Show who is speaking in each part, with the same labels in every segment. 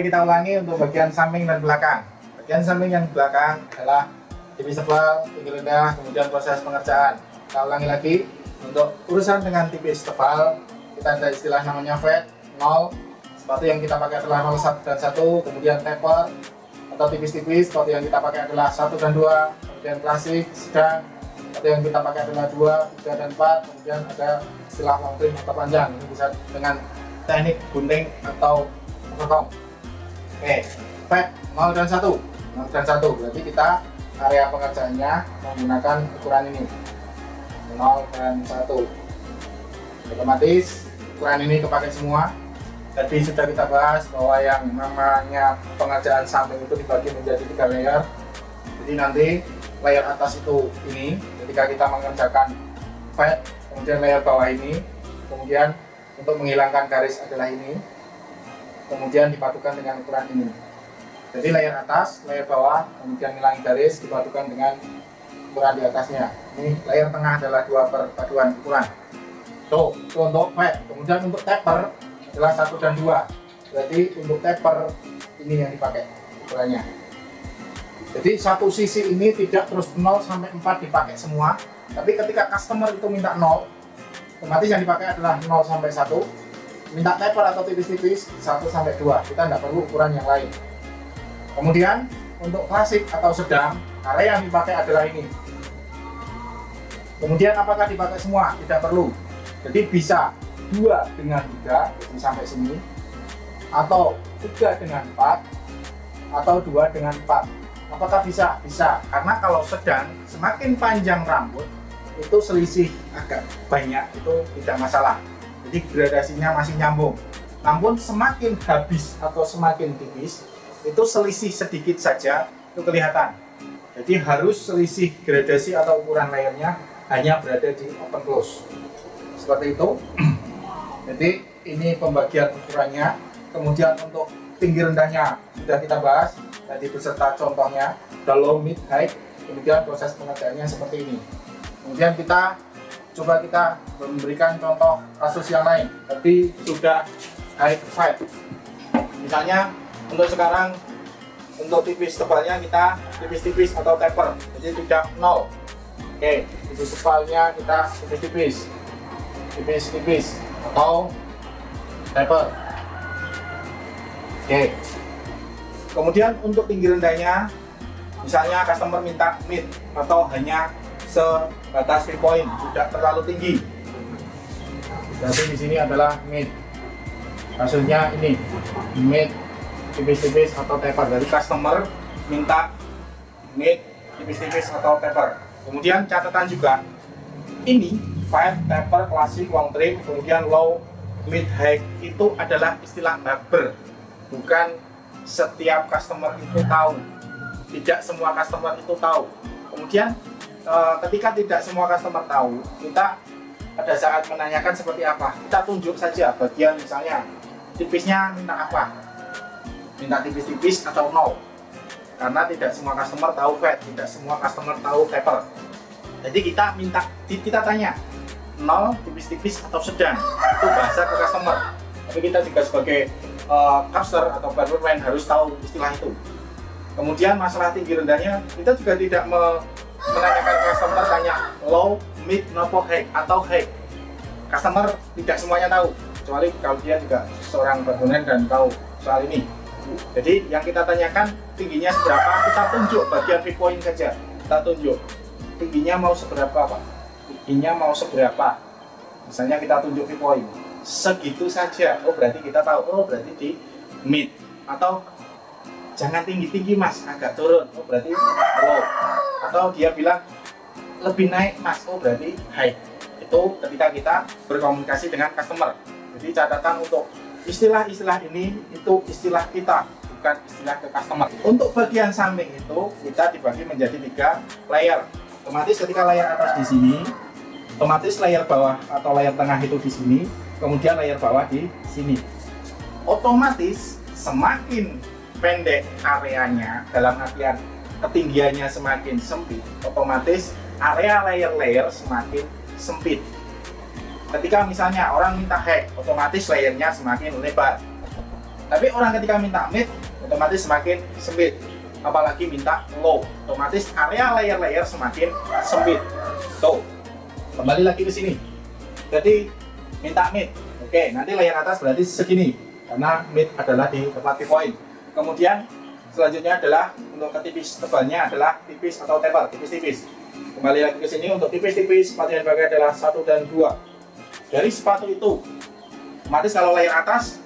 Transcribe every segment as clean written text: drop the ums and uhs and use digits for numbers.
Speaker 1: Mari kita ulangi untuk bagian samping dan belakang. Bagian samping yang belakang adalah tipis tebal, tinggi rendah, kemudian proses pengerjaan. Kita ulangi lagi. Untuk urusan dengan tipis tebal, kita ada istilah namanya flat, 0. Sepatu yang kita pakai adalah 0, 1 dan 1. Kemudian taper atau tipis-tipis, sepatu yang kita pakai adalah 1 dan 2. Kemudian klasik, sedang, sepatu yang kita pakai adalah 2, 3 dan 4. Kemudian ada istilah long trim atau panjang. Ini bisa dengan teknik gunting atau overcomb. Oke, flat 0 dan 1. 0 dan 1 berarti kita area pengerjaannya menggunakan ukuran ini, 0 dan 1. Otomatis ukuran ini kepakai semua. Tadi sudah kita bahas bahwa yang namanya pengerjaan samping itu dibagi menjadi 3 layer. Jadi nanti layer atas itu ini ketika kita mengerjakan flat, kemudian layer bawah ini, kemudian untuk menghilangkan garis adalah ini, kemudian dipadukan dengan ukuran ini. Jadi layer atas, layer bawah, kemudian hilangi garis dipadukan dengan ukuran di atasnya. Ini layer tengah adalah 2 perpaduan ukuran. Tuh, itu untuk flat. Kemudian untuk taper adalah 1 dan 2. Berarti untuk taper ini yang dipakai ukurannya. Jadi satu sisi ini tidak terus 0 sampai 4 dipakai semua. Tapi ketika customer itu minta 0, otomatis yang dipakai adalah 0 sampai 1. Minta taper atau tipis-tipis 1 sampai 2. Kita tidak perlu ukuran yang lain. Kemudian untuk klasik atau sedang, area yang dipakai adalah ini. Kemudian apakah dipakai semua? Tidak perlu. Jadi bisa 2 dengan 3, jadi sampai sini, atau 3 dengan 4, atau 2 dengan 4. Apakah bisa? Bisa, karena kalau sedang semakin panjang rambut itu selisih agak banyak, itu tidak masalah. Jadi gradasinya masih nyambung. Namun semakin habis atau semakin tipis itu selisih sedikit saja itu kelihatan. Jadi harus selisih gradasi atau ukuran layernya hanya berada di open close seperti itu. Jadi ini pembagian ukurannya. Kemudian untuk tinggi rendahnya sudah kita bahas tadi beserta contohnya, the low, mid, high. Kemudian proses pengerjaannya seperti ini. Kemudian kita memberikan contoh kasus yang lain. Tadi sudah high side. Misalnya untuk sekarang untuk tipis tebalnya kita tipis-tipis atau taper, jadi tidak 0. Oke, tipis tebalnya kita tipis-tipis atau taper. Oke. Kemudian untuk tinggi rendahnya, misalnya customer minta mid atau hanya sebatas 3 point, tidak terlalu tinggi. Berarti di sini adalah mid. Hasilnya ini mid, tipis-tipis atau taper. Dari customer minta mid, tipis-tipis atau taper. Kemudian catatan juga, ini flat, taper, klasik, long trim, kemudian low, mid, high itu adalah istilah barber. Bukan setiap customer itu tahu. Tidak semua customer itu tahu. Kemudian ketika tidak semua customer tahu, kita pada saat menanyakan seperti apa, kita tunjuk saja bagian, misalnya tipisnya minta apa, minta tipis-tipis atau 0, karena tidak semua customer tahu flat, tidak semua customer tahu taper. Jadi kita tanya 0, tipis-tipis atau sedang, itu bahasa ke customer. Tapi kita juga sebagai customer atau barberman harus tahu istilah itu. Kemudian masalah tinggi rendahnya, kita juga tidak menanyakan customer tanya low, mid, nopo, high atau high. Customer tidak semuanya tahu, kecuali kalau dia juga seorang barberman dan tahu soal ini. Jadi yang kita tanyakan tingginya seberapa, kita tunjuk bagian V-point saja. Kita tunjuk tingginya mau seberapa Pak, tingginya mau seberapa. Misalnya kita tunjuk V-point segitu saja, oh berarti kita tahu, oh berarti di mid. Atau jangan tinggi-tinggi mas, agak turun, oh berarti low. Atau dia bilang lebih naik mas, oh berarti high. Itu ketika kita berkomunikasi dengan customer. Jadi catatan untuk istilah-istilah ini itu istilah kita, bukan istilah ke customer. Untuk bagian samping itu kita dibagi menjadi 3 layer. Otomatis ketika layer atas di sini, otomatis layer bawah atau layer tengah itu di sini, kemudian layer bawah di sini. Otomatis semakin pendek areanya, dalam artian ketinggiannya semakin sempit, otomatis area layer-layer semakin sempit. Ketika misalnya orang minta high, otomatis layernya semakin lebar. Tapi orang ketika minta mid otomatis semakin sempit, apalagi minta low, otomatis area layer-layer semakin sempit. Tuh, kembali lagi ke sini. Jadi minta mid, oke, nanti layer atas berarti segini, karena mid adalah di tempat T-point. Kemudian selanjutnya adalah untuk ketipis tebalnya adalah tipis atau taper, tipis-tipis. Kembali lagi ke sini, untuk tipis-tipis sepatu yang dipakai adalah 1 dan 2. Dari sepatu itu, otomatis kalau layer atas,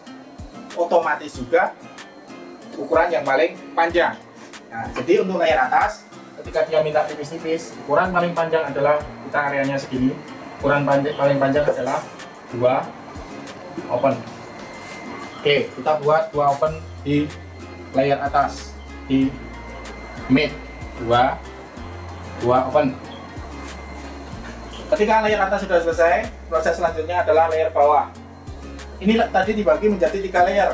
Speaker 1: otomatis juga ukuran yang paling panjang. Nah, jadi untuk layer atas, ketika dia minta tipis-tipis, ukuran paling panjang adalah kita areanya segini. Ukuran paling panjang adalah 2 open. Oke, kita buat 2 open di layer atas, di mid 2 open. Ketika layer atas sudah selesai, proses selanjutnya adalah layer bawah. Ini tadi dibagi menjadi 3 layer.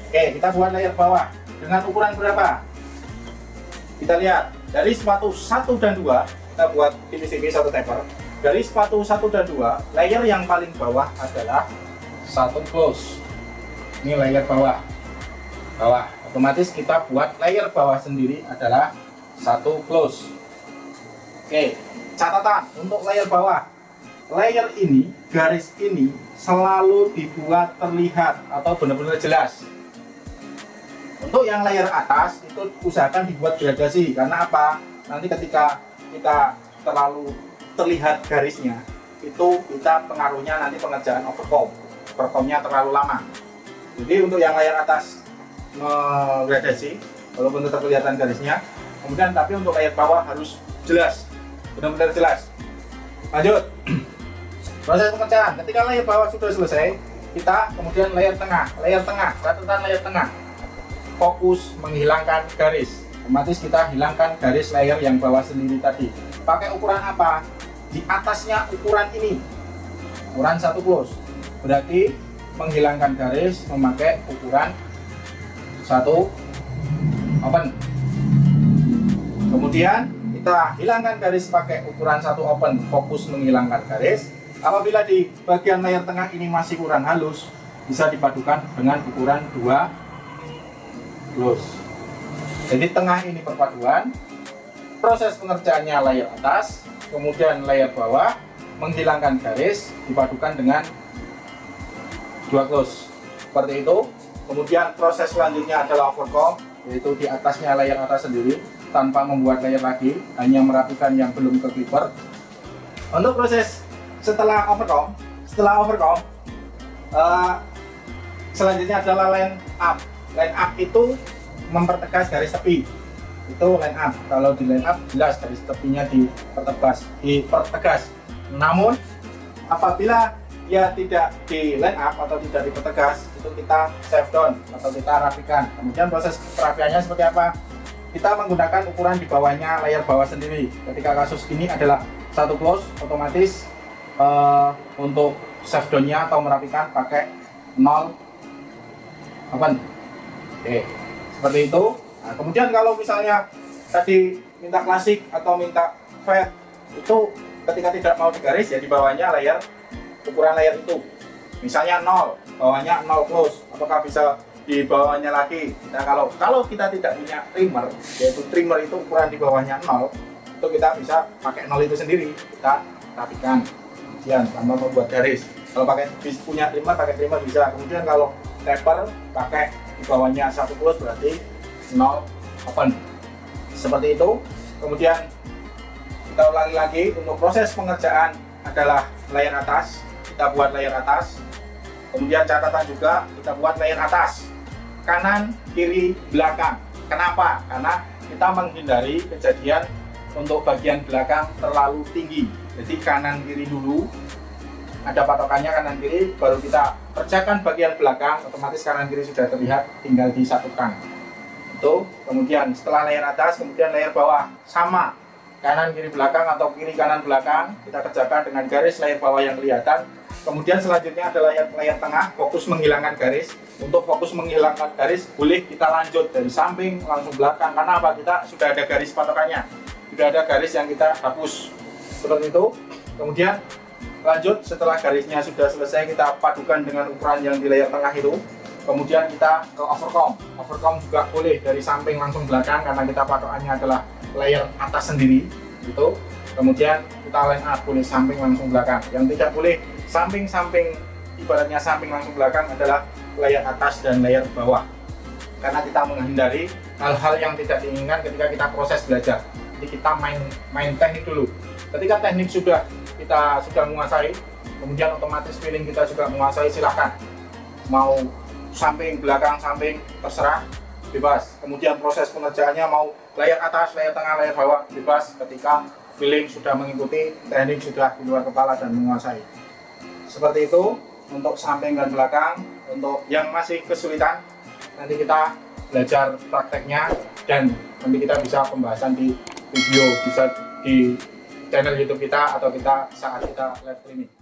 Speaker 1: Oke, kita buat layer bawah dengan ukuran berapa? Kita lihat dari sepatu 1 dan 2, kita buat tipis-tipis atau taper. Dari sepatu 1 dan 2, layer yang paling bawah adalah 1 close. Ini layer bawah. Otomatis kita buat layer bawah sendiri adalah 1 close. Oke, catatan untuk layer bawah. Layer ini, garis ini selalu dibuat terlihat atau benar-benar jelas. Untuk yang layer atas itu usahakan dibuat gradasi, karena apa? Nanti ketika kita terlalu terlihat garisnya, itu kita pengaruhnya nanti pengerjaan overcomb-nya terlalu lama. Jadi untuk yang layer atas gradasi, walaupun tetap kelihatan garisnya. Kemudian tapi untuk layer bawah harus jelas, benar-benar jelas. Lanjut. Proses pengerjaan. Ketika layer bawah sudah selesai, kita kemudian layer tengah. Catatan layer tengah. Fokus menghilangkan garis. Otomatis kita hilangkan garis layer yang bawah sendiri tadi. Pakai ukuran apa? Di atasnya ukuran ini, ukuran 1 close. Berarti menghilangkan garis memakai ukuran 1 open. Kemudian kita hilangkan garis pakai ukuran 1 open, fokus menghilangkan garis. Apabila di bagian layer tengah ini masih kurang halus, bisa dipadukan dengan ukuran 2 close. Jadi tengah ini perpaduan. Proses pengerjaannya layer atas, kemudian layer bawah, menghilangkan garis, dipadukan dengan 2 close. Seperti itu. Kemudian proses selanjutnya adalah overcomb, yaitu di atasnya layer atas sendiri, tanpa membuat layer lagi, hanya merapikan yang belum ke clipper. Untuk proses setelah overcomb, selanjutnya adalah line up. Line up itu mempertegas garis tepi. Itu line up. Kalau di line up jelas garis tepinya dipertegas. Namun apabila dia tidak di line up atau tidak dipertegas, itu kita shave down atau kita rapikan. Kemudian proses perapiannya seperti apa? Kita menggunakan ukuran di bawahnya layer bawah sendiri. Ketika kasus ini adalah 1 close, otomatis untuk shave down-nya atau merapikan pakai 0 open. Oke, seperti itu. Nah, kemudian kalau misalnya tadi minta klasik atau minta fade, itu ketika tidak mau digaris ya di bawahnya layer, ukuran layer itu. Misalnya 0, bawahnya 0 close, apakah bisa di bawahnya lagi? Nah, kalau kita tidak punya trimmer, yaitu trimmer itu ukuran di bawahnya 0, itu kita bisa pakai 0 itu sendiri, kita rapikan kemudian tanpa membuat garis. Kalau punya trimmer, pakai trimmer bisa. Kemudian kalau taper pakai di bawahnya 1 close berarti 0 open. Seperti itu. Kemudian kita ulangi lagi, untuk proses pengerjaan adalah layer atas, kita buat layer atas. Kemudian catatan juga kita buat layer atas, kanan, kiri, belakang. Kenapa? Karena kita menghindari kejadian untuk bagian belakang terlalu tinggi. Jadi kanan kiri dulu, ada patokannya kanan kiri, baru kita kerjakan bagian belakang, otomatis kanan kiri sudah terlihat, tinggal disatukan. Itu. Kemudian setelah layer atas, kemudian layer bawah sama, kanan kiri belakang atau kiri kanan belakang, kita kerjakan dengan garis layer bawah yang kelihatan. Kemudian selanjutnya adalah layer tengah, fokus menghilangkan garis. Untuk fokus menghilangkan garis, boleh kita lanjut dari samping langsung belakang, karena apa? Kita sudah ada garis patokannya, sudah ada garis yang kita hapus. Seperti itu. Kemudian lanjut, setelah garisnya sudah selesai, kita padukan dengan ukuran yang di layer tengah itu. Kemudian kita ke overcome juga boleh dari samping langsung belakang karena kita patokannya adalah layer atas sendiri gitu. Kemudian kita line up boleh samping langsung belakang. Yang tidak boleh samping-samping, ibaratnya samping langsung belakang adalah layer atas dan layer bawah, karena kita menghindari hal-hal yang tidak diinginkan ketika kita proses belajar. Jadi kita main teknik dulu. Ketika teknik kita sudah menguasai, kemudian otomatis feeling kita juga menguasai, silahkan mau samping, belakang, samping, terserah, bebas. Kemudian proses pengerjaannya mau layer atas, layer tengah, layer bawah, bebas ketika feeling sudah mengikuti, teknik sudah di luar kepala dan menguasai. Seperti itu untuk samping dan belakang. Untuk yang masih kesulitan, nanti kita belajar prakteknya dan nanti kita bisa pembahasan di video, bisa di channel YouTube kita atau kita saat kita live streaming.